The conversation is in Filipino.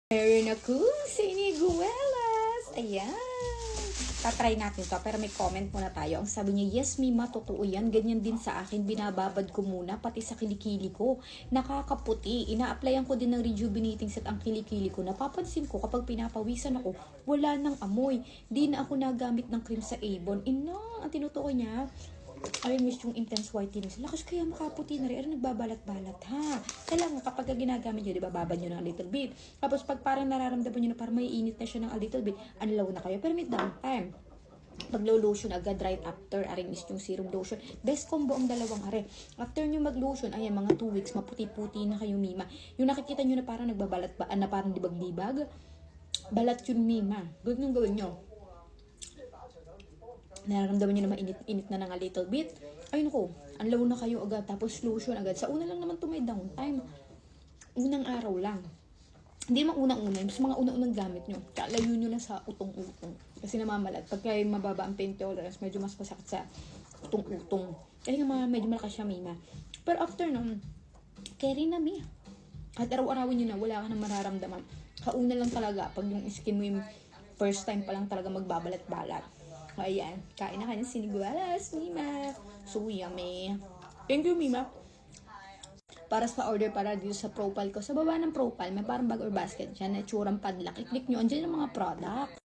Meron akong siniguelas. Ayan. Tatry natin to, pero may comment muna tayo. Ang sabi niya, yes, Mima, totoo yan. Ganyan din sa akin. Binababad ko muna, pati sa kilikili ko. Nakakaputi. Ina-applyan ko din ng rejuvenating set ang kilikili ko. Napapansin ko, kapag pinapawisan ako, wala nang amoy. Di na ako nagamit ng cream sa Avon. Ang tinutukoy niya, I miss yung intense whitening. Lakas kaya makaputi na rin. Ano nagbabalat-balat, ha? Kailangan kapag ginagamit nyo, di ba, babad nyo ng a little bit. Tapos pag parang nararamdaman nyo na parang may init na siya ng a little bit, anlaw na kayo. Pero may downtime. Pag low lotion agad right after, aring is yung serum lotion. Best combo ang dalawang are. After nyo mag-lotion, ayan, mga 2 weeks, maputi-puti na kayo, Mima. Yung nakikita nyo na parang nagbabalat ba, na parang dibag-dibag, balat yun, Mima. Good nung gawin nyo. Nararamdaman nyo na mainit-init na ng a little bit. Ayun ko, anlaw na kayo agad. Tapos lotion agad. Sa una lang naman to may downtime. Unang araw lang. Hindi mga unang-una. Mas mga unang-unang gamit nyo. Kalayo nyo na sa utong-utong. Kasi namamalat. Pagka mababa ang pain tolerance, medyo mas masakit sa utong-utong. Kaya nga medyo malakas siya, Mima. Pero after nun, carry na, Mi. At araw-arawin nyo na, wala ka nang mararamdaman. Kauna lang talaga, pag yung skin mo yung first time pa lang talaga magbabalat-balat. Ayan, kain na kanyang siniguelas, Mima. So yummy. Thank you, Mima. Para sa order para dito sa profile ko. Sa baba ng profile, may parang bag or basket dyan na tsurang padlock. I-click nyo, andyan yung mga product.